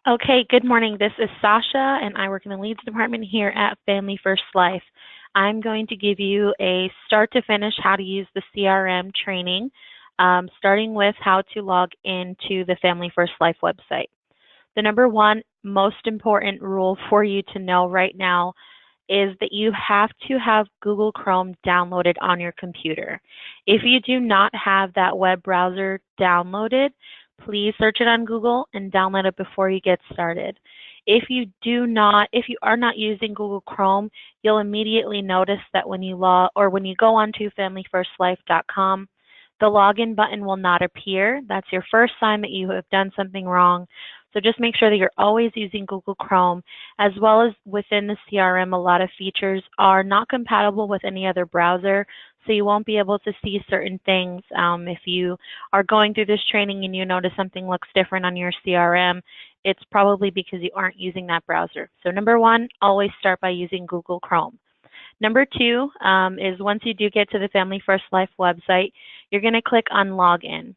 Okay, good morning. This is Sasha, and I work in the leads department here at Family First Life. I'm going to give you a start to finish how to use the CRM training, starting with how to log into the Family First Life website. The number one most important rule for you to know right now is that you have to have Google Chrome downloaded on your computer. If you do not have that web browser downloaded, please search it on Google and download it before you get started. If you are not using Google Chrome, you'll immediately notice that when you go onto familyfirstlife.com, the login button will not appear. That's your first sign that you have done something wrong. So just make sure that you're always using Google Chrome, as well as within the CRM, a lot of features are not compatible with any other browser, so you won't be able to see certain things. If you are going through this training and you notice something looks different on your CRM, it's probably because you aren't using that browser. So number one, always start by using Google Chrome. Number two is once you do get to the Family First Life website, you're going to click on Login.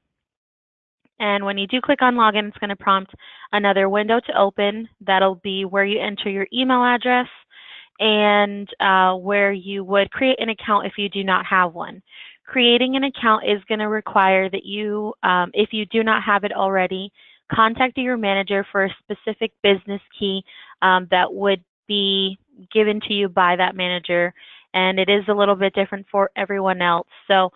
And when you do click on Login, it's going to prompt another window to open. That'll be where you enter your email address and where you would create an account if you do not have one. Creating an account is going to require that you, if you do not have it already, contact your manager for a specific business key that would be given to you by that manager, and it is a little bit different for everyone else. So,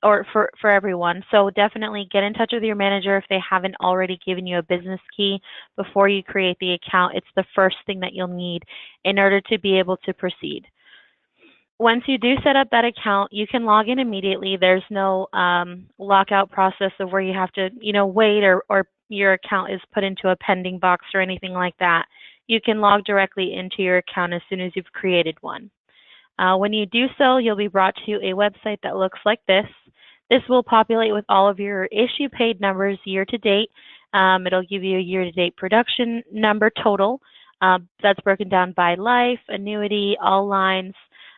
or for everyone. So definitely get in touch with your manager if they haven't already given you a business key before you create the account. It's the first thing that you'll need in order to be able to proceed. Once you do set up that account, you can log in immediately. There's no lockout process of where you have to, wait or your account is put into a pending box or anything like that. You can log directly into your account as soon as you've created one. When you do so, you'll be brought to a website that looks like this. This will populate with all of your issue paid numbers year to date. It'll give you a year to date production number total. That's broken down by life, annuity, all lines,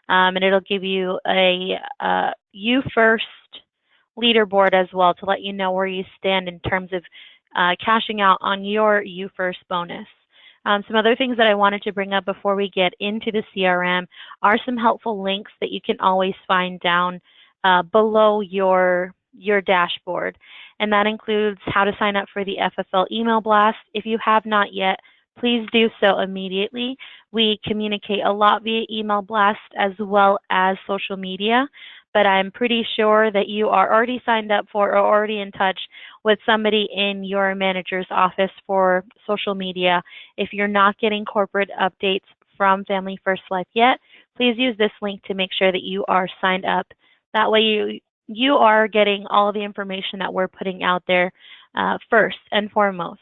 and it'll give you a You First leaderboard as well to let you know where you stand in terms of cashing out on your You First bonus. Some other things that I wanted to bring up before we get into the CRM are some helpful links that you can always find down below your dashboard. And that includes how to sign up for the FFL email blast. If you have not yet, please do so immediately. We communicate a lot via email blast as well as social media, but I'm pretty sure that you are already signed up for or already in touch with somebody in your manager's office for social media. If you're not getting corporate updates from Family First Life yet, please use this link to make sure that you are signed up. That way you are getting all of the information that we're putting out there first and foremost.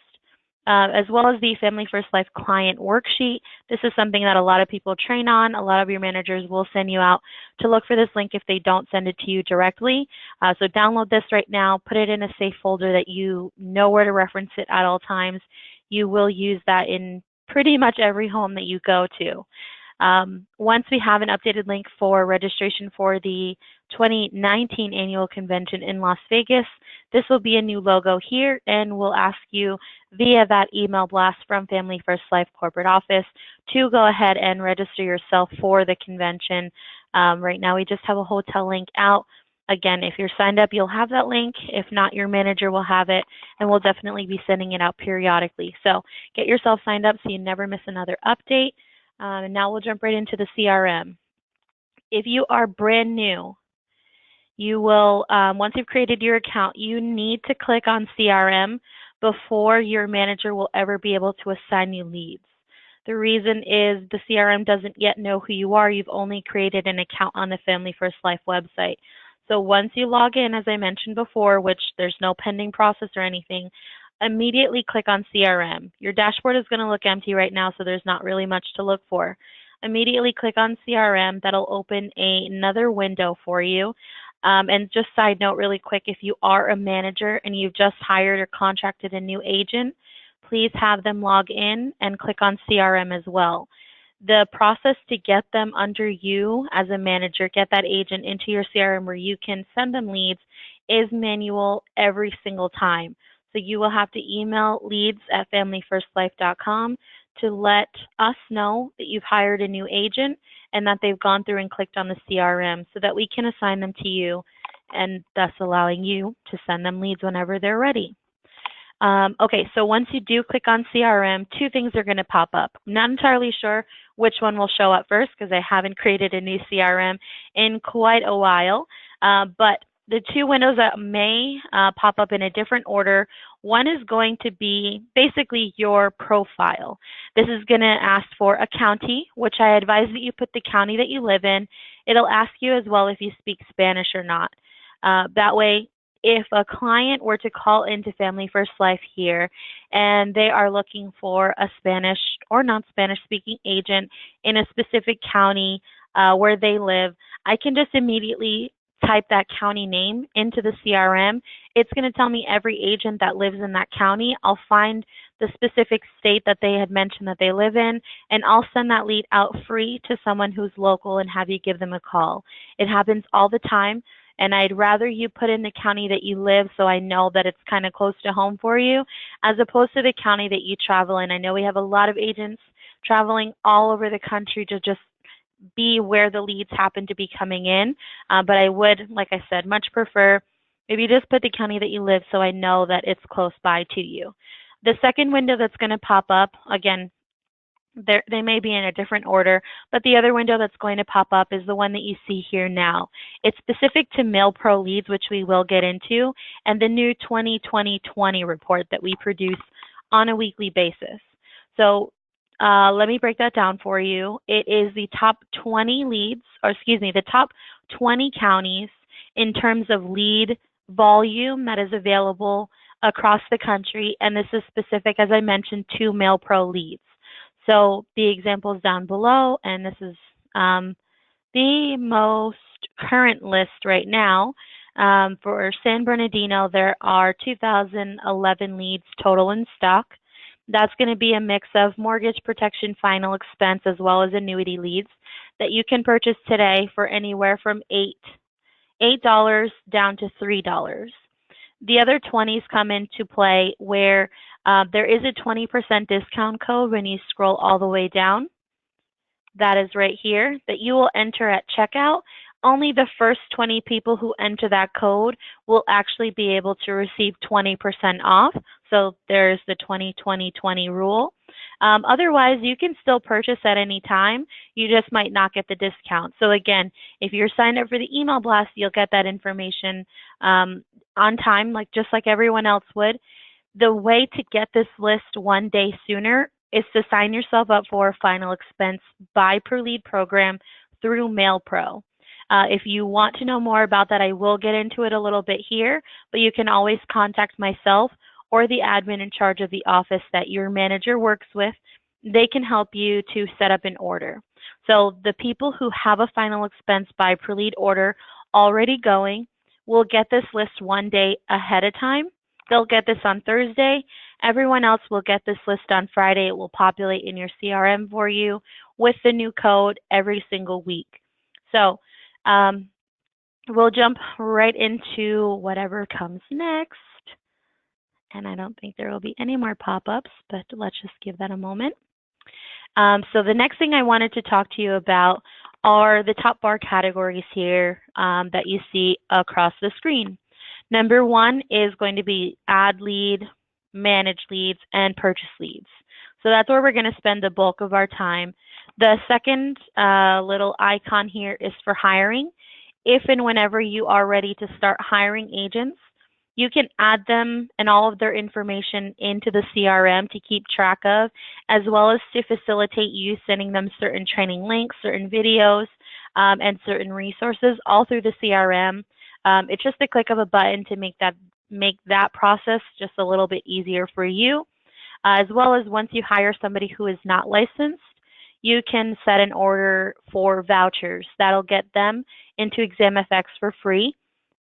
As well as the Family First Life client worksheet. This is something that a lot of people train on. A lot of your managers will send you out to look for this link if they don't send it to you directly. So download this right now, put it in a safe folder that you know where to reference it at all times. You will use that in pretty much every home that you go to. Once we have an updated link for registration for the 2019 annual convention in Las Vegas, this will be a new logo here, and we'll ask you via that email blast from Family First Life corporate office to go ahead and register yourself for the convention. Right now we just have a hotel link out. Again, if you're signed up, you'll have that link. If not, your manager will have it, and we'll definitely be sending it out periodically. So get yourself signed up so you never miss another update. And now we'll jump right into the CRM. If you are brand new, you will, once you've created your account, you need to click on CRM before your manager will ever be able to assign you leads. The reason is the CRM doesn't yet know who you are. You've only created an account on the Family First Life website. So once you log in, as I mentioned before, which there's no pending process or anything, immediately click on CRM. Your dashboard is going to look empty right now, so there's not really much to look for. Immediately click on CRM. That'll open another window for you. And just side note really quick, if you are a manager and you've just hired or contracted a new agent, please have them log in and click on CRM as well. The process to get them under you as a manager, get that agent into your CRM where you can send them leads, is manual every single time. So So you will have to email leads@familyfirstlife.com to let us know that you've hired a new agent and that they've gone through and clicked on the CRM so that we can assign them to you and thus allowing you to send them leads whenever they're ready. Okay, so once you do click on CRM, two things are going to pop up. I'm not entirely sure which one will show up first because I haven't created a new CRM in quite a while, but the two windows that may pop up in a different order, one is going to be basically your profile. This is going to ask for a county, which I advise that you put the county that you live in. It'll ask you as well if you speak Spanish or not. That way, if a client were to call into Family First Life here and they are looking for a Spanish or non-Spanish speaking agent in a specific county where they live, I can just immediately type that county name into the CRM. It's going to tell me every agent that lives in that county. I'll find the specific state that they had mentioned that they live in, and I'll send that lead out free to someone who's local and have you give them a call. It happens all the time. And I'd rather you put in the county that you live so I know that it's kind of close to home for you, as opposed to the county that you travel in. I know we have a lot of agents traveling all over the country to just be where the leads happen to be coming in. But I would, like I said, much prefer maybe just put the county that you live so I know that it's close by to you. The second window that's going to pop up, again, they may be in a different order, but the other window that's going to pop up is the one that you see here now. It's specific to Mail Pro leads, which we will get into, and the new 2020 report that we produce on a weekly basis. So let me break that down for you. It is the top 20 leads, or excuse me, the top 20 counties in terms of lead volume that is available across the country, and this is specific, as I mentioned, to Mail Pro leads. So the example is down below, and this is the most current list right now. For San Bernardino, there are 2,011 leads total in stock. That's going to be a mix of mortgage protection final expense as well as annuity leads that you can purchase today for anywhere from $8 down to $3. The other 20s come into play where there is a 20% discount code when you scroll all the way down. That is right here that you will enter at checkout. Only the first 20 people who enter that code will actually be able to receive 20% off. So there's the 20-20-20 rule. Otherwise, you can still purchase at any time. You just might not get the discount. So again, if you're signed up for the email blast, you'll get that information on time, just like everyone else would. The way to get this list one day sooner is to sign yourself up for a final expense buy per lead program through Mail Pro. If you want to know more about that, I will get into it a little bit here, but you can always contact myself or the admin in charge of the office that your manager works with. They can help you to set up an order. So the people who have a final expense buy per lead order already going will get this list one day ahead of time. They'll get this on Thursday. Everyone else will get this list on Friday. It will populate in your CRM for you with the new code every single week. So we'll jump right into whatever comes next. And I don't think there will be any more pop-ups, but let's just give that a moment. So the next thing I wanted to talk to you about are the top bar categories here that you see across the screen. Number one is going to be add lead, manage leads, and purchase leads. So that's where we're going to spend the bulk of our time. The second little icon here is for hiring. If and whenever you are ready to start hiring agents, you can add them and all of their information into the CRM to keep track of, as well as to facilitate you sending them certain training links, certain videos, and certain resources all through the CRM. It's just a click of a button to make that process just a little bit easier for you. As well as once you hire somebody who is not licensed, you can set an order for vouchers. That'll get them into ExamFX for free.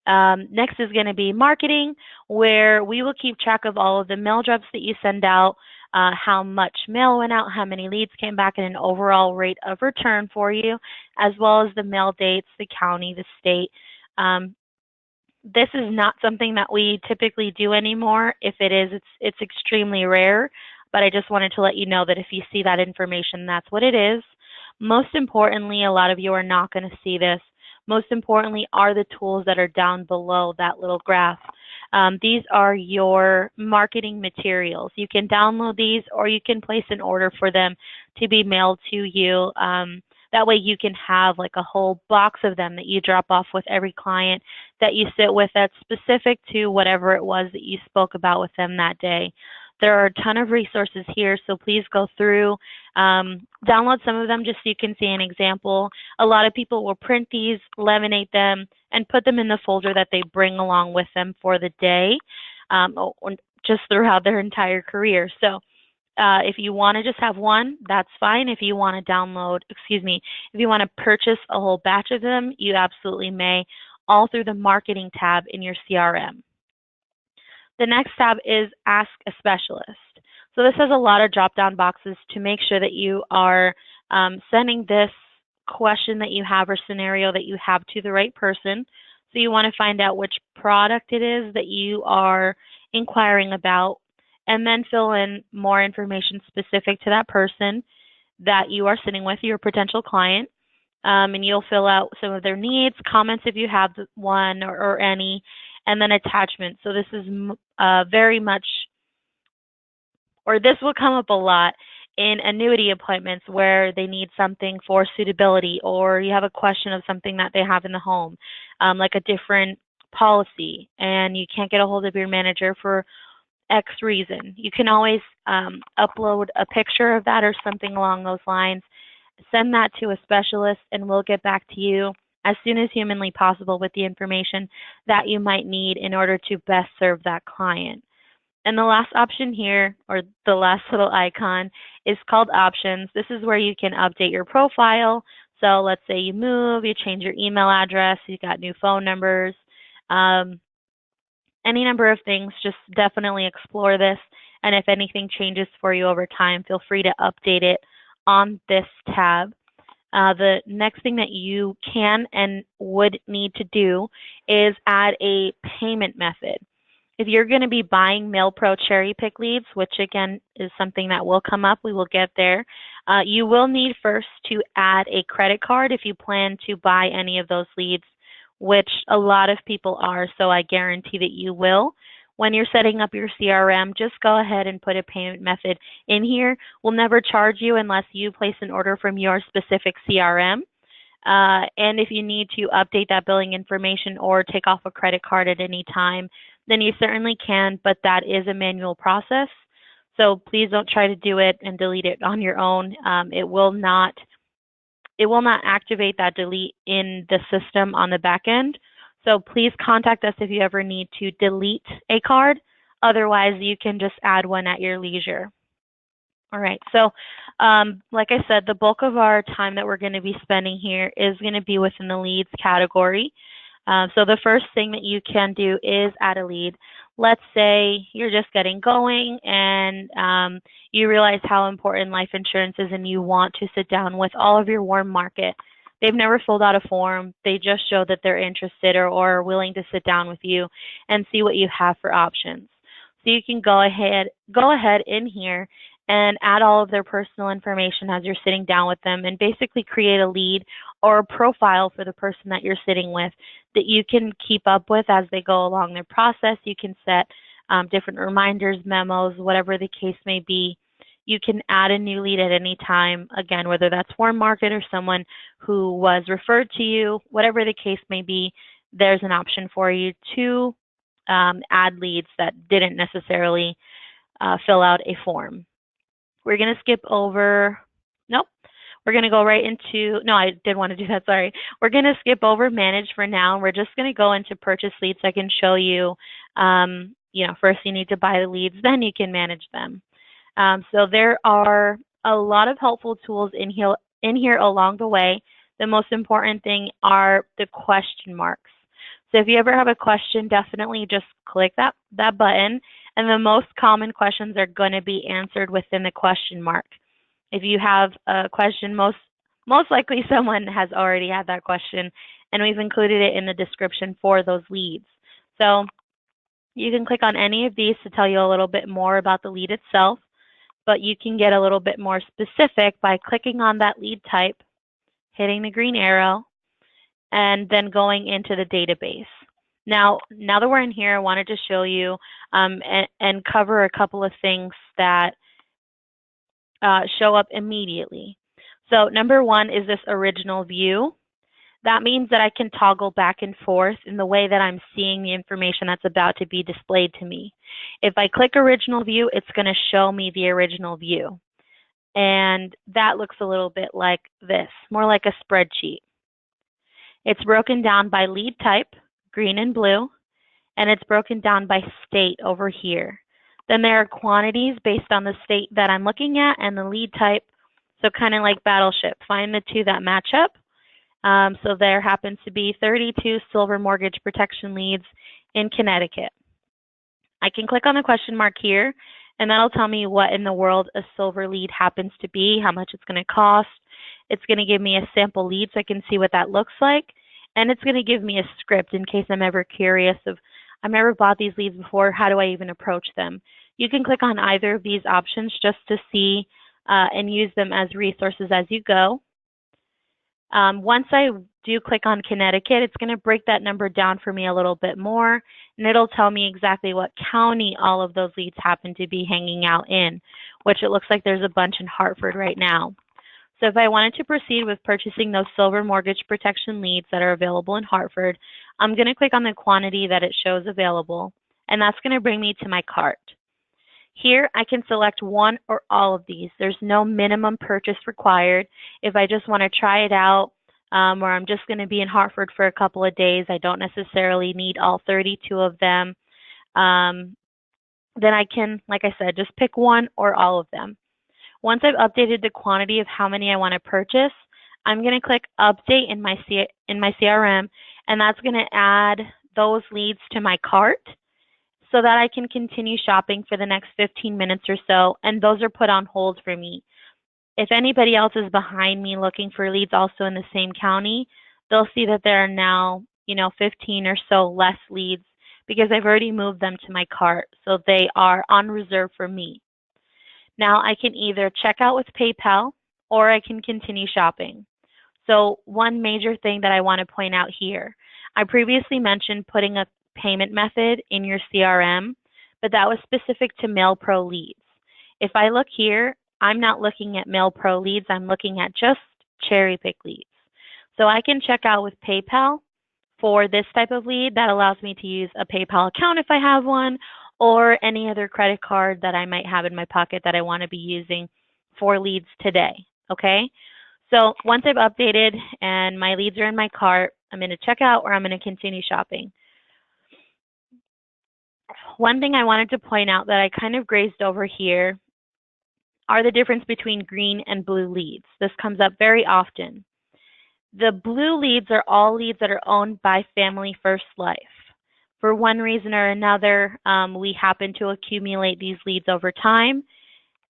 Next is going to be marketing, where we will keep track of all of the mail drops that you send out, how much mail went out, how many leads came back, and an overall rate of return for you, as well as the mail dates, the county, the state, This is not something that we typically do anymore. If it is, it's extremely rare, but I just wanted to let you know that if you see that information, that's what it is. Most importantly, a lot of you are not going to see this. Most importantly are the tools that are down below that little graph. These are your marketing materials. You can download these or you can place an order for them to be mailed to you. That way you can have like a whole box of them that you drop off with every client that you sit with that's specific to whatever it was that you spoke about with them that day. There are a ton of resources here, so please go through, download some of them just so you can see an example. A lot of people will print these, laminate them, and put them in the folder that they bring along with them for the day, or just throughout their entire career. So if you want to just have one, that's fine. If you want to download, if you want to purchase a whole batch of them, you absolutely may, all through the marketing tab in your CRM. The next tab is Ask a Specialist. So this has a lot of drop-down boxes to make sure that you are sending this question that you have or scenario that you have to the right person. So you want to find out which product it is that you are inquiring about, and then fill in more information specific to that person that you are sitting with, your potential client. And you'll fill out some of their needs, comments if you have one or any, and then attachments. So this is very much, or this will come up a lot in annuity appointments where they need something for suitability, or you have a question of something that they have in the home, like a different policy, and you can't get a hold of your manager for X reason. You can always upload a picture of that or something along those lines. Send that to a specialist and we'll get back to you as soon as humanly possible with the information that you might need in order to best serve that client. And the last option here, or the last little icon, is called Options. This is where you can update your profile. So let's say you move, you change your email address, you got new phone numbers, any number of things. Just definitely explore this. And if anything changes for you over time, feel free to update it on this tab. The next thing that you can and would need to do is add a payment method. If you're going to be buying MailPro cherry pick leads, which again is something that will come up, we will get there, you will need first to add a credit card if you plan to buy any of those leads, which a lot of people are, so I guarantee that you will. When you're setting up your CRM, just go ahead and put a payment method in here. We'll never charge you unless you place an order from your specific CRM. And if you need to update that billing information or take off a credit card at any time, then you certainly can, but that is a manual process. So please don't try to do it and delete it on your own. It will not activate that delete in the system on the back end. So please contact us if you ever need to delete a card. Otherwise, you can just add one at your leisure. All right, so like I said, the bulk of our time that we're going to be spending here is going to be within the leads category. So the first thing that you can do is add a lead. Let's say you're just getting going and you realize how important life insurance is and you want to sit down with all of your warm market. They've never filled out a form. They just show that they're interested or are willing to sit down with you and see what you have for options. So you can go ahead in here and add all of their personal information as you're sitting down with them and basically create a lead or a profile for the person that you're sitting with that you can keep up with as they go along their process. You can set different reminders, memos, whatever the case may be. You can add a new lead at any time, again, whether that's warm market or someone who was referred to you, whatever the case may be, there's an option for you to add leads that didn't necessarily fill out a form. We're going to skip over, nope, we're going to go right into, no, I did want to do that, sorry. We're going to skip over manage for now. We're just going to go into purchase leads so I can show you, first you need to buy the leads, then you can manage them. So there are a lot of helpful tools in here along the way. The most important thing are the question marks. So if you ever have a question, definitely just click that button, and the most common questions are going to be answered within the question mark. If you have a question, most likely someone has already had that question, and we've included it in the description for those leads. So you can click on any of these to tell you a little bit more about the lead itself, but you can get a little bit more specific by clicking on that lead type, hitting the green arrow, and then going into the database. Now that we're in here, I wanted to show you and cover a couple of things that show up immediately. So number one is this original view. That means that I can toggle back and forth in the way that I'm seeing the information that's about to be displayed to me. If I click original view, it's going to show me the original view. And that looks a little bit like this, more like a spreadsheet. It's broken down by lead type, green and blue, and it's broken down by state over here. Then there are quantities based on the state that I'm looking at and the lead type. So kind of like Battleship, find the two that match up. So there happens to be 32 silver mortgage protection leads in Connecticut. I can click on the question mark here, and that'll tell me what in the world a silver lead happens to be, how much it's going to cost. It's going to give me a sample lead so I can see what that looks like, and it's going to give me a script in case I'm ever curious of, I've never bought these leads before, how do I even approach them? You can click on either of these options just to see and use them as resources as you go. Once I do click on Connecticut, it's going to break that number down for me a little bit more, and it'll tell me exactly what county all of those leads happen to be hanging out in, which it looks like there's a bunch in Hartford right now. So if I wanted to proceed with purchasing those silver mortgage protection leads that are available in Hartford, I'm going to click on the quantity that it shows available, and that's going to bring me to my cart. Here, I can select one or all of these. There's no minimum purchase required. If I just want to try it out, or I'm just going to be in Hartford for a couple of days, I don't necessarily need all 32 of them, then I can, like I said, just pick one or all of them. Once I've updated the quantity of how many I want to purchase, I'm going to click Update in my CRM, and that's going to add those leads to my cart, so that I can continue shopping for the next 15 minutes or so, and those are put on hold for me. If anybody else is behind me looking for leads also in the same county, they'll see that there are now, 15 or so less leads because I've already moved them to my cart, so they are on reserve for me. Now I can either check out with PayPal or I can continue shopping. So one major thing that I want to point out here, I previously mentioned putting a payment method in your CRM, but that was specific to MailPro leads. If I look here, I'm not looking at MailPro leads, I'm looking at just cherry pick leads. So I can check out with PayPal for this type of lead. That allows me to use a PayPal account if I have one, or any other credit card that I might have in my pocket that I want to be using for leads today, okay? So once I've updated and my leads are in my cart, I'm going to check out or I'm going to continue shopping. One thing I wanted to point out that I kind of grazed over here are the difference between green and blue leads. This comes up very often. The blue leads are all leads that are owned by Family First Life. For one reason or another, we happen to accumulate these leads over time,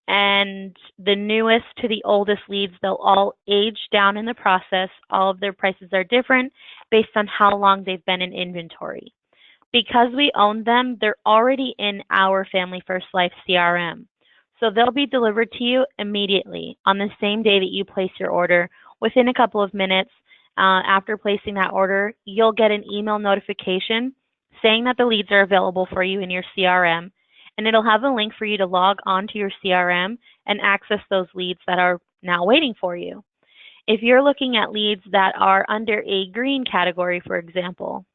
and the newest to the oldest leads, they'll all age down in the process. All of their prices are different based on how long they've been in inventory. Because we own them, they're already in our Family First Life CRM. So they'll be delivered to you immediately on the same day that you place your order. Within a couple of minutes after placing that order, you'll get an email notification saying that the leads are available for you in your CRM, and it'll have a link for you to log on to your CRM and access those leads that are now waiting for you. If you're looking at leads that are under a green category, for example,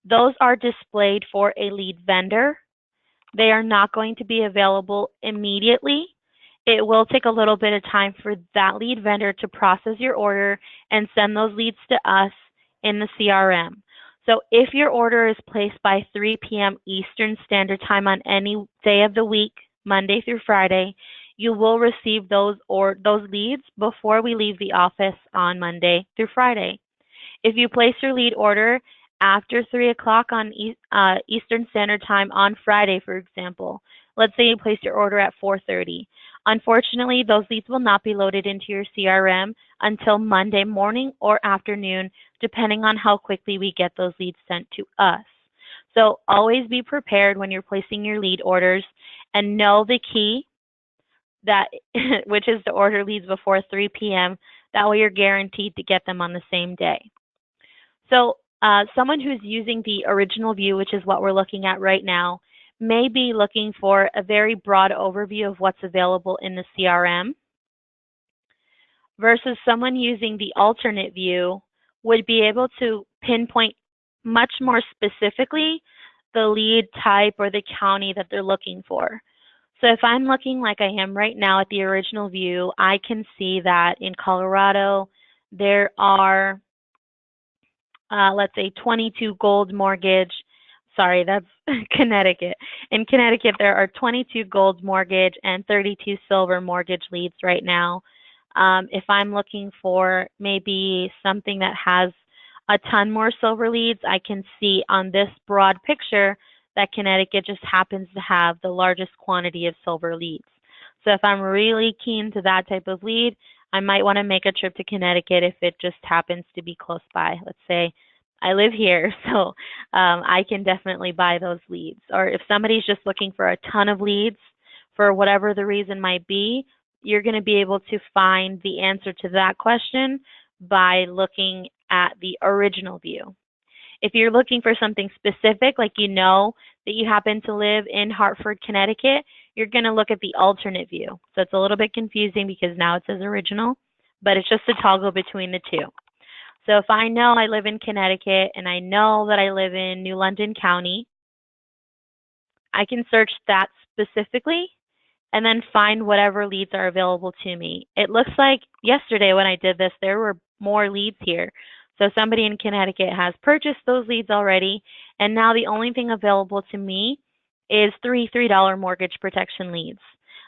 those are displayed for a lead vendor. They are not going to be available immediately. It will take a little bit of time for that lead vendor to process your order and send those leads to us in the CRM. So if your order is placed by 3 p.m. Eastern Standard Time on any day of the week, Monday through Friday, you will receive those leads before we leave the office on Monday through Friday. If you place your lead order after 3 o'clock on Eastern Standard Time on Friday, for example, let's say you place your order at 4:30. Unfortunately, those leads will not be loaded into your CRM until Monday morning or afternoon, depending on how quickly we get those leads sent to us. So always be prepared when you're placing your lead orders and know the key that which is to order leads before 3 p.m. That way you're guaranteed to get them on the same day. So someone who's using the original view, which is what we're looking at right now, may be looking for a very broad overview of what's available in the CRM versus someone using the alternate view would be able to pinpoint much more specifically the lead type or the county that they're looking for. So if I'm looking like I am right now at the original view, I can see that in Colorado there are, let's say, 22 gold mortgage. Sorry, that's Connecticut. In Connecticut, there are 22 gold mortgage and 32 silver mortgage leads right now. If I'm looking for maybe something that has a ton more silver leads, I can see on this broad picture that Connecticut just happens to have the largest quantity of silver leads. So if I'm really keen to that type of lead, I might want to make a trip to Connecticut if it just happens to be close by. Let's say I live here, so I can definitely buy those leads. Or if somebody's just looking for a ton of leads for whatever the reason might be, you're going to be able to find the answer to that question by looking at the original view. If you're looking for something specific, like you know that you happen to live in Hartford, Connecticut, you're going to look at the alternate view. So it's a little bit confusing because now it says original, but it's just a toggle between the two. So if I know I live in Connecticut and I know that I live in New London County, I can search that specifically and then find whatever leads are available to me. It looks like yesterday when I did this, there were more leads here. So somebody in Connecticut has purchased those leads already, and now the only thing available to me is $3 mortgage protection leads.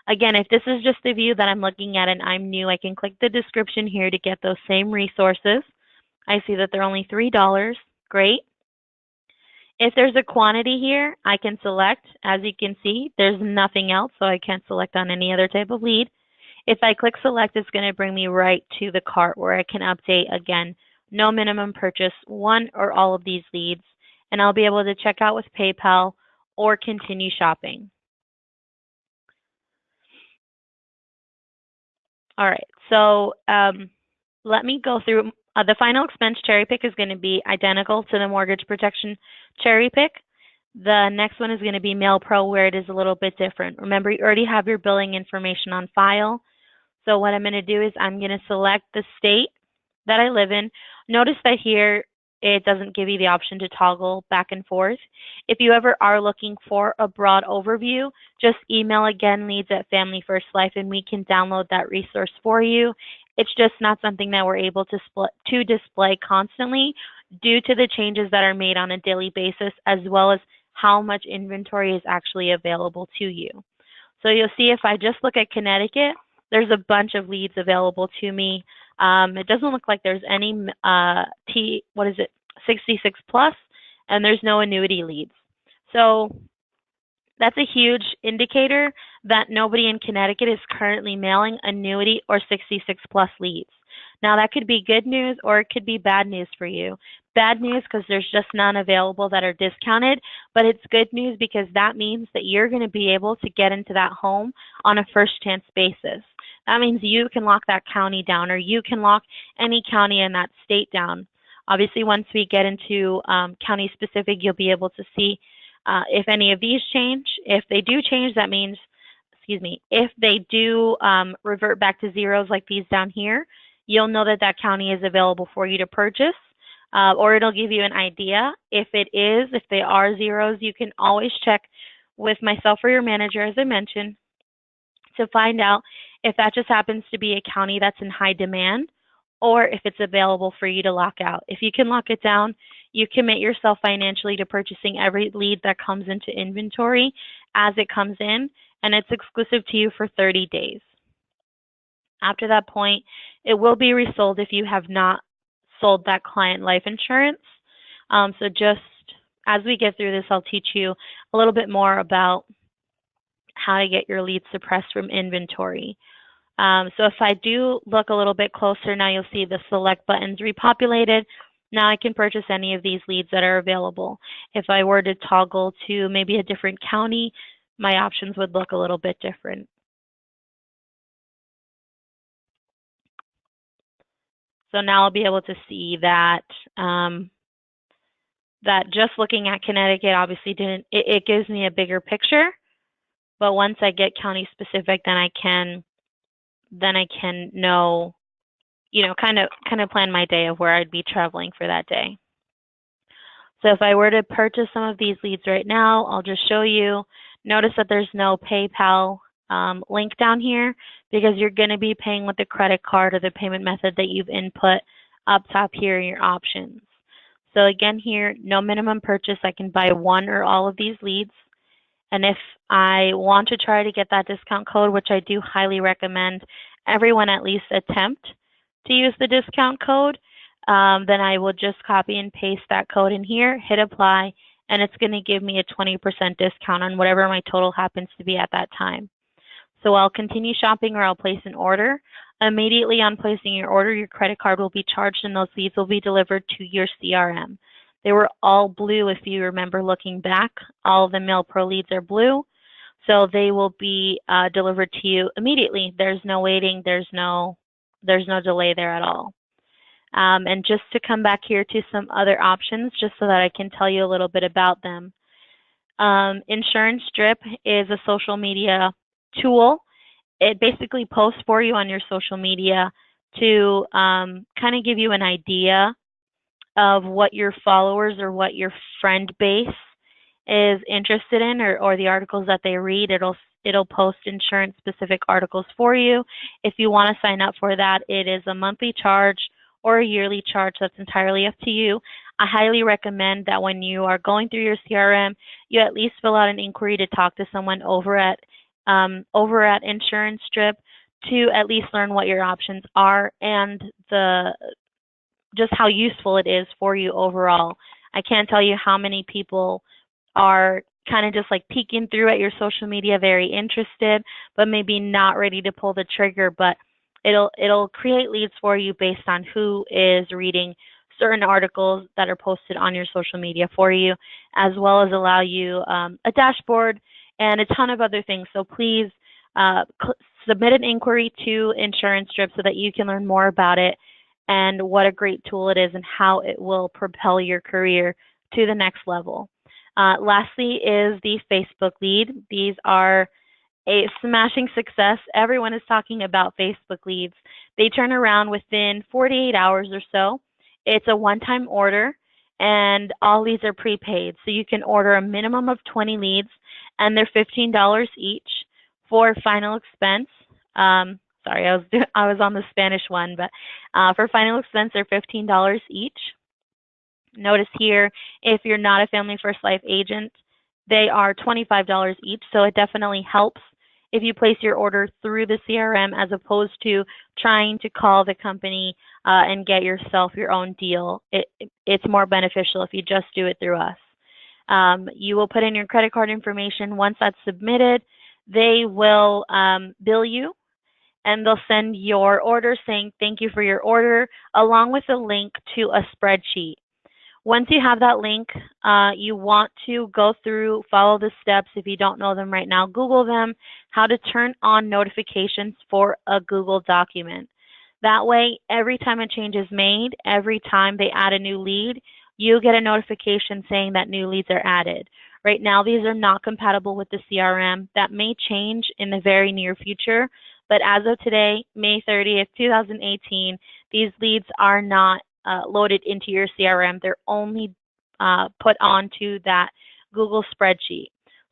Again, if this is just the view that I'm looking at and I'm new, I can click the description here to get those same resources. I see that they're only $3. Great. If there's a quantity here, I can select. As you can see, there's nothing else, so I can't select on any other type of lead. If I click select, it's going to bring me right to the cart where I can update, again, no minimum purchase, one or all of these leads, and I'll be able to check out with PayPal or continue shopping. All right, so let me go through. The final expense cherry pick is going to be identical to the mortgage protection cherry pick. The next one is going to be Mail Pro, where it is a little bit different. Remember, you already have your billing information on file. So what I'm going to do is I'm going to select the state that I live in. Notice that here it doesn't give you the option to toggle back and forth. If you ever are looking for a broad overview, just email again leads at Family First Life and we can download that resource for you. It's just not something that we're able to display constantly due to the changes that are made on a daily basis, as well as how much inventory is actually available to you. So you'll see if I just look at Connecticut, there's a bunch of leads available to me. It doesn't look like there's any 66 plus, and there's no annuity leads. So that's a huge indicator that nobody in Connecticut is currently mailing annuity or 66 plus leads. Now that could be good news or it could be bad news for you. Bad news because there's just none available that are discounted, but it's good news because that means that you're going to be able to get into that home on a first chance basis. That means you can lock that county down, or you can lock any county in that state down. Obviously, once we get into county specific, you'll be able to see if any of these change. If they do change, that means, if they do revert back to zeros like these down here, you'll know that that county is available for you to purchase, or it'll give you an idea. If they are zeros, you can always check with myself or your manager, as I mentioned, to find out if that just happens to be a county that's in high demand or if it's available for you to lock out. If you can lock it down, you commit yourself financially to purchasing every lead that comes into inventory as it comes in, and it's exclusive to you for 30 days. After that point, it will be resold if you have not sold that client life insurance. So just as we get through this, I'll teach you a little bit more about how to get your leads suppressed from inventory. So if I do look a little bit closer, now you'll see the select buttons repopulated. Now I can purchase any of these leads that are available. If I were to toggle to maybe a different county, my options would look a little bit different. So now I'll be able to see that that just looking at Connecticut obviously didn't, it gives me a bigger picture, but once I get county specific, then I can know, kind of plan my day of where I'd be traveling for that day. So if I were to purchase some of these leads right now, I'll just show you. Notice that there's no PayPal link down here because you're going to be paying with the credit card or the payment method that you've input up top here in your options. So again here, no minimum purchase. I can buy one or all of these leads. And if I want to try to get that discount code, which I do highly recommend everyone at least attempt to use the discount code, then I will just copy and paste that code in here, hit apply, and it's going to give me a 20% discount on whatever my total happens to be at that time. So I'll continue shopping or I'll place an order. Immediately on placing your order, your credit card will be charged and those leads will be delivered to your CRM. They were all blue if you remember looking back. All of the Mail Pro leads are blue, so they will be delivered to you immediately. There's no waiting. There's no delay there at all. And just to come back here to some other options, just so that I can tell you a little bit about them. Insurance Strip is a social media tool. It basically posts for you on your social media to kind of give you an idea of what your followers or what your friend base is interested in, or the articles that they read. It'll post insurance specific articles for you. If you want to sign up for that, it is a monthly charge or a yearly charge. That's entirely up to you. I highly recommend that when you are going through your CRM, you at least fill out an inquiry to talk to someone over at Insurance Strip to at least learn what your options are and just how useful it is for you overall. I can't tell you how many people are kind of just like peeking through at your social media, very interested, but maybe not ready to pull the trigger. But it'll create leads for you based on who is reading certain articles that are posted on your social media for you, as well as allow you a dashboard and a ton of other things. So please submit an inquiry to Insurance Strip so that you can learn more about it and what a great tool it is and how it will propel your career to the next level. Lastly is the Facebook lead. These are a smashing success. Everyone is talking about Facebook leads. They turn around within 48 hours or so. It's a one-time order, and all leads are prepaid. So you can order a minimum of 20 leads, and they're $15 each for final expense. Sorry, I was on the Spanish one, but for final expense, they're $15 each. Notice here, if you're not a Family First Life agent, they are $25 each, so it definitely helps if you place your order through the CRM as opposed to trying to call the company and get yourself your own deal. It's more beneficial if you just do it through us. You will put in your credit card information. Once that's submitted, they will bill you, and they'll send your order saying thank you for your order, along with a link to a spreadsheet. Once you have that link, you want to go through, follow the steps. If you don't know them right now, Google them, how to turn on notifications for a Google document. That way, every time a change is made, every time they add a new lead, you get a notification saying that new leads are added. Right now, these are not compatible with the CRM. That may change in the very near future, but as of today, May 30th, 2018, these leads are not loaded into your CRM. They're only put onto that Google spreadsheet.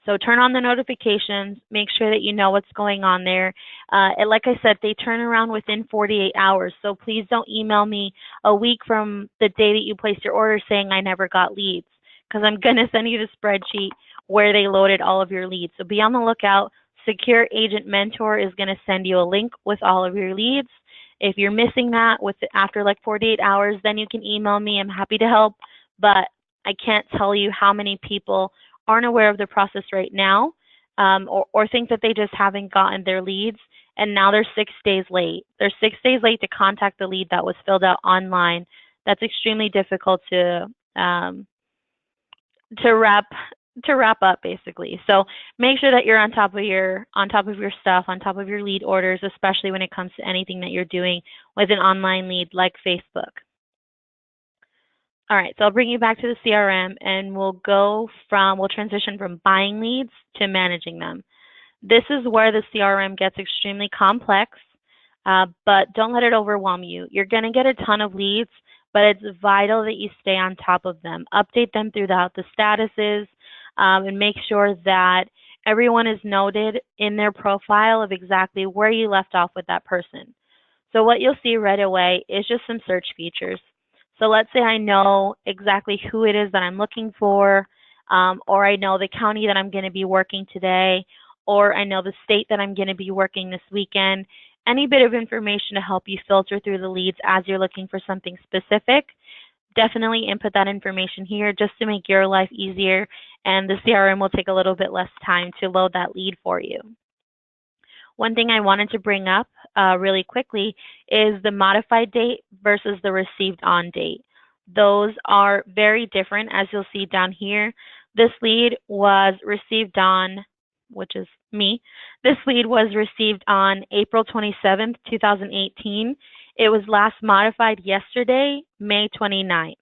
So turn on the notifications, make sure that you know what's going on there. And like I said, they turn around within 48 hours. So please don't email me a week from the day that you placed your order saying I never got leads, because I'm going to send you the spreadsheet where they loaded all of your leads. So be on the lookout. Secure Agent Mentor is going to send you a link with all of your leads. If you're missing that after like 48 hours, then you can email me. I'm happy to help, but I can't tell you how many people aren't aware of the process right now, or think that they just haven't gotten their leads, and now they're 6 days late. They're 6 days late to contact the lead that was filled out online That's extremely difficult to wrap up basically. So make sure that you're on top of your stuff, on top of your lead orders, especially when it comes to anything that you're doing with an online lead like Facebook. All right, so I'll bring you back to the CRM and we'll transition from buying leads to managing them. This is where the CRM gets extremely complex, but don't let it overwhelm you. You're going to get a ton of leads, but it's vital that you stay on top of them. Update them throughout the statuses, and make sure that everyone is noted in their profile of exactly where you left off with that person. So what you'll see right away is just some search features. So let's say I know exactly who it is that I'm looking for, or I know the county that I'm going to be working today, or I know the state that I'm going to be working this weekend. Any bit of information to help you filter through the leads as you're looking for something specific. Definitely input that information here just to make your life easier, and the CRM will take a little bit less time to load that lead for you. One thing I wanted to bring up really quickly is the modified date versus the received on date. Those are very different, as you'll see down here. This lead was received on, which is me, this lead was received on April 27th, 2018. It was last modified yesterday, May 29th.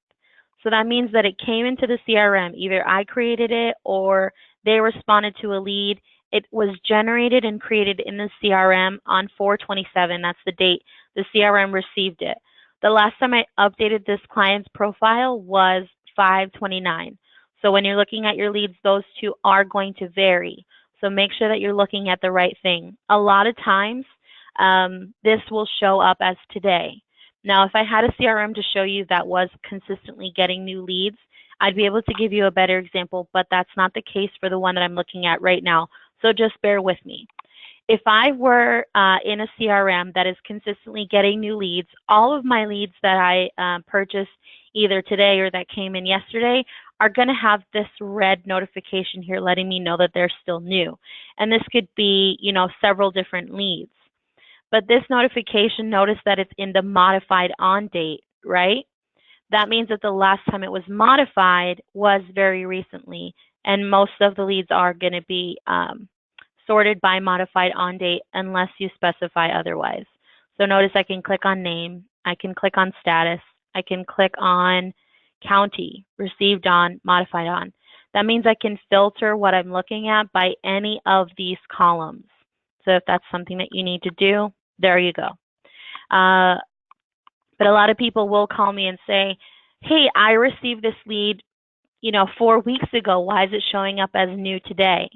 So that means that it came into the CRM. Either I created it or they responded to a lead. It was generated and created in the CRM on 4/27. That's the date the CRM received it. The last time I updated this client's profile was 5/29. So when you're looking at your leads, those two are going to vary. So make sure that you're looking at the right thing. A lot of times, this will show up as today. Now, if I had a CRM to show you that was consistently getting new leads, I'd be able to give you a better example, but that's not the case for the one that I'm looking at right now. So just bear with me. If I were in a CRM that is consistently getting new leads, all of my leads that I purchased either today or that came in yesterday are going to have this red notification here letting me know that they're still new. And this could be, several different leads. But this notification, notice that it's in the modified on date, right? That means that the last time it was modified was very recently, and most of the leads are going to be sorted by modified on date unless you specify otherwise. So notice I can click on name, I can click on status, I can click on county, received on, modified on. That means I can filter what I'm looking at by any of these columns. So if that's something that you need to do, there you go. But a lot of people will call me and say, hey, I received this lead 4 weeks ago. Why is it showing up as new today?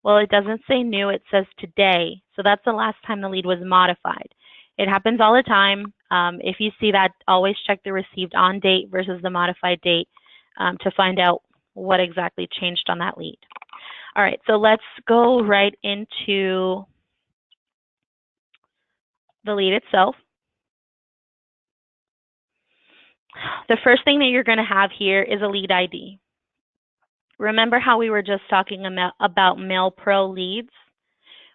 Well, it doesn't say new, it says today. So that's the last time the lead was modified. It happens all the time. If you see that, always check the received on date versus the modified date to find out what exactly changed on that lead. All right, so let's go right into the lead itself. The first thing that you're going to have here is a lead ID. Remember how we were just talking about Mail Pro leads?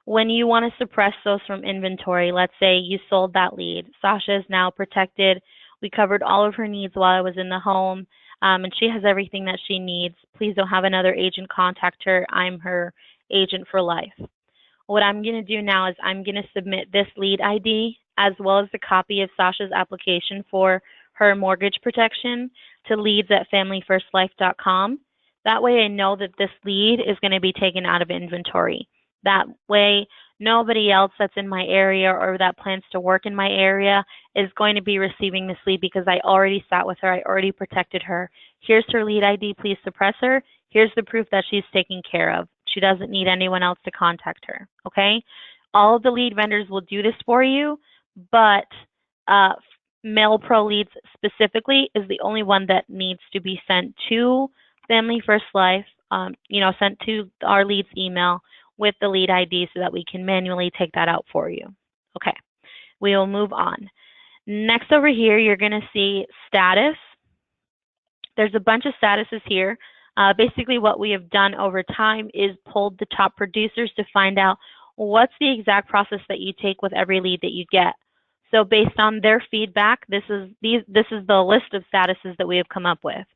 When you want to suppress those from inventory, let's say you sold that lead. Sasha is now protected. We covered all of her needs while I was in the home, and she has everything that she needs. Please don't have another agent contact her. I'm her agent for life. What I'm going to do now is I'm going to submit this lead ID as well as the copy of Sasha's application for her mortgage protection to leads@familyfirstlife.com. That way I know that this lead is going to be taken out of inventory. That way nobody else that's in my area or that plans to work in my area is going to be receiving this lead because I already sat with her. I already protected her. Here's her lead ID. Please suppress her. Here's the proof that she's taken care of. She doesn't need anyone else to contact her, okay? All of the lead vendors will do this for you, but Mail Pro Leads specifically is the only one that needs to be sent to Family First Life, sent to our leads email with the lead ID so that we can manually take that out for you. Okay, we will move on. Next over here, you're going to see status. There's a bunch of statuses here. Basically, what we have done over time is pulled the top producers to find out what's the exact process that you take with every lead that you get. So based on their feedback, this is the list of statuses that we have come up with.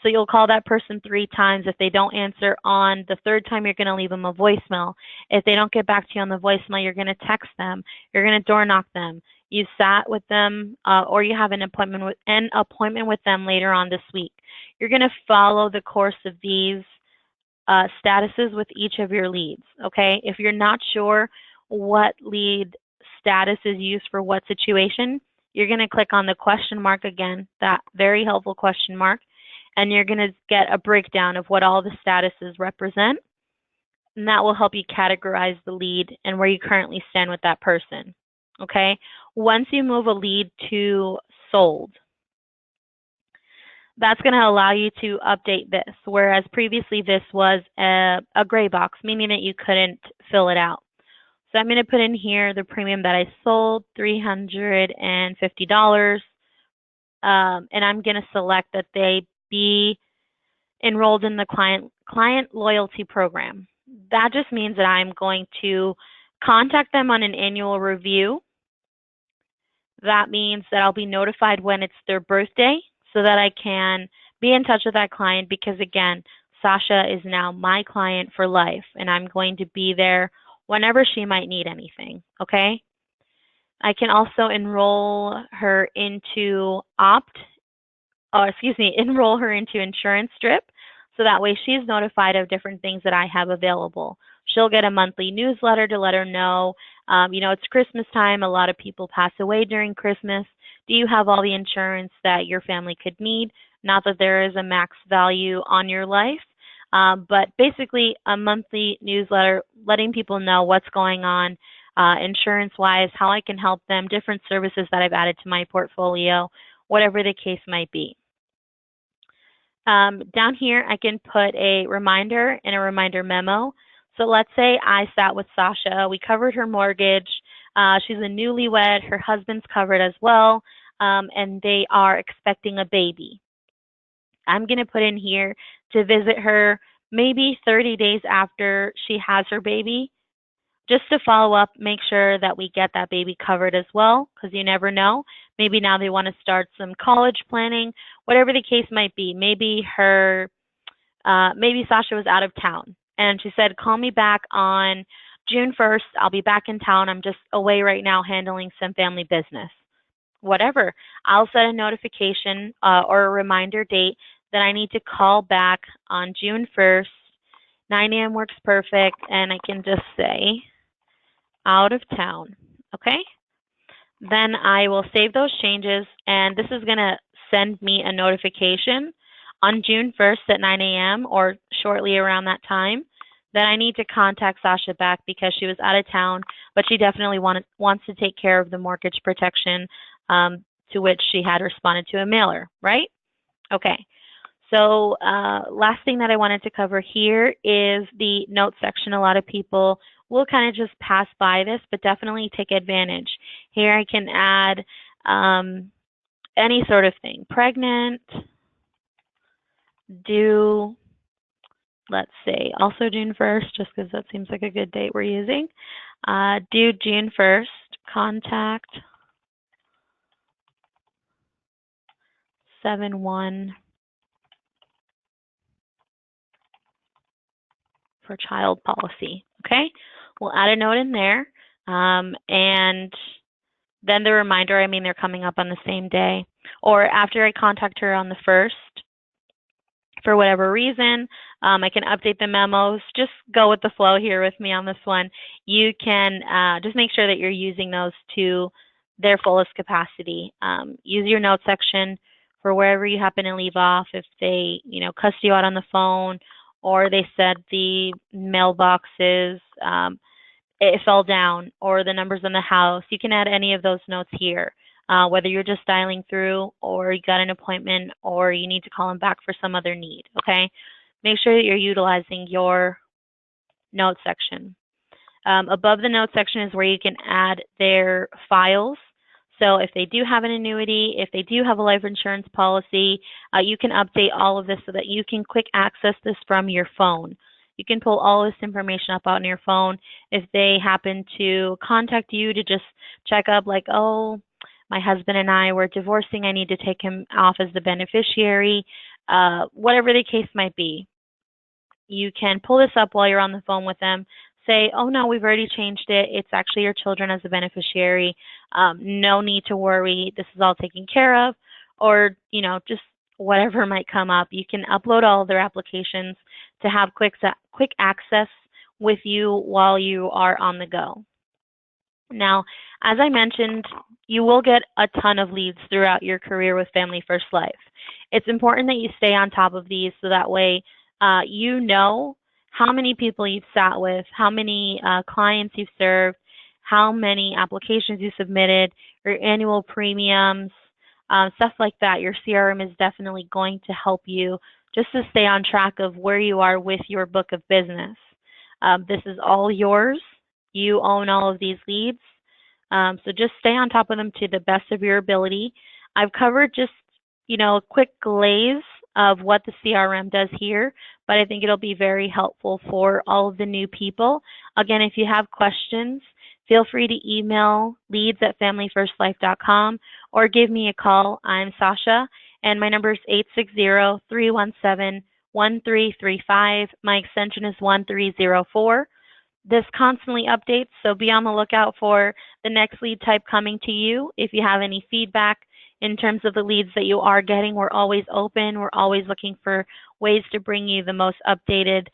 So you'll call that person 3 times. If they don't answer on the 3rd time, you're going to leave them a voicemail. If they don't get back to you on the voicemail, you're going to text them. You're going to door knock them. You sat with them, or you have an appointment with them later on this week. You're going to follow the course of these statuses with each of your leads. Okay, if you're not sure what lead status is used for what situation, you're going to click on the question mark again, that very helpful question mark, and you're going to get a breakdown of what all the statuses represent, and that will help you categorize the lead and where you currently stand with that person. Okay, once you move a lead to sold, that's going to allow you to update this, whereas previously this was a gray box, meaning that you couldn't fill it out. So I'm going to put in here the premium that I sold, $350, and I'm going to select that they be enrolled in the client loyalty program. That just means that I'm going to contact them on an annual review. That means that I'll be notified when it's their birthday so that I can be in touch with that client, because again, Sasha is now my client for life, and I'm going to be there whenever she might need anything, okay? I can also enroll her into enroll her into Insurance Strip, so that way she's notified of different things that I have available. She'll get a monthly newsletter to let her know, it's Christmas time. A lot of people pass away during Christmas. Do you have all the insurance that your family could need? Not that there is a max value on your life, but basically a monthly newsletter letting people know what's going on insurance-wise, how I can help them, different services that I've added to my portfolio, whatever the case might be. Down here, I can put a reminder and a reminder memo. So let's say I sat with Sasha. We covered her mortgage. She's a newlywed. Her husband's covered as well, and they are expecting a baby. I'm going to put in here to visit her maybe 30 days after she has her baby, just to follow up, make sure that we get that baby covered as well, because you never know. Maybe now they want to start some college planning, whatever the case might be. Maybe Sasha was out of town, and she said, call me back on June 1st. I'll be back in town. I'm just away right now handling some family business. Whatever. I'll set a notification or a reminder date that I need to call back on June 1st. 9 a.m. works perfect, and I can just say out of town, okay? Then I will save those changes, and this is going to send me a notification on June 1st at 9 a.m. or shortly around that time that I need to contact Sasha back because she was out of town, but she definitely wants to take care of the mortgage protection to which she had responded to a mailer, right? Okay. So last thing that I wanted to cover here is the notes section. A lot of people will kind of just pass by this, but definitely take advantage. Here I can add any sort of thing. Pregnant, due, let's say, also June 1st, just because that seems like a good date we're using. Due June 1st, contact 7-1 for child policy, okay? We'll add a note in there, and then the reminder, they're coming up on the same day. Or after I contact her on the 1st, for whatever reason, I can update the memos. Just go with the flow here with me on this one. You can just make sure that you're using those to their fullest capacity. Use your note section for wherever you happen to leave off. If they, cussed you out on the phone, or they said the mailboxes, it fell down, or the numbers in the house, you can add any of those notes here. Whether you're just dialing through, or you got an appointment, or you need to call them back for some other need, okay? Make sure that you're utilizing your note section. Above the note section is where you can add their files. So if they do have an annuity, if they do have a life insurance policy, you can update all of this so that you can quick access this from your phone. You can pull all this information up on your phone. If they happen to contact you to just check up like, oh, my husband and I were divorcing, I need to take him off as the beneficiary, whatever the case might be. You can pull this up while you're on the phone with them. Say, oh no, we've already changed it. It's actually your children as a beneficiary. No need to worry. This is all taken care of. Or, just whatever might come up. You can upload all of their applications to have quick access with you while you are on the go. Now, as I mentioned, you will get a ton of leads throughout your career with Family First Life. It's important that you stay on top of these so that way you know how many people you've sat with, how many clients you've served, how many applications you submitted, your annual premiums, stuff like that. Your CRM is definitely going to help you just to stay on track of where you are with your book of business. This is all yours. You own all of these leads. So just stay on top of them to the best of your ability. I've covered just, a quick glaze of what the CRM does here, but I think it'll be very helpful for all of the new people. Again, if you have questions, feel free to email leads@familyfirstlife.com or give me a call. I'm Sasha, and my number is 860-317-1335. My extension is 1304. This constantly updates, so be on the lookout for the next lead type coming to you. If you have any feedback in terms of the leads that you are getting, we're always open. We're always looking for ways to bring you the most updated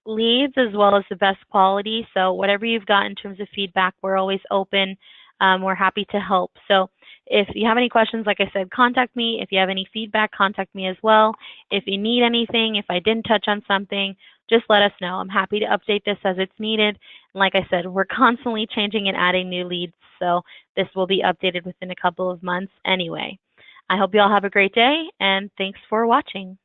leads as well as the best quality. So whatever you've got in terms of feedback, we're always open. We're happy to help. So if you have any questions, like I said, contact me. If you have any feedback, contact me as well. If you need anything, if I didn't touch on something, just let us know. I'm happy to update this as it's needed. And like I said, we're constantly changing and adding new leads, so this will be updated within a couple of months anyway. I hope you all have a great day, and thanks for watching.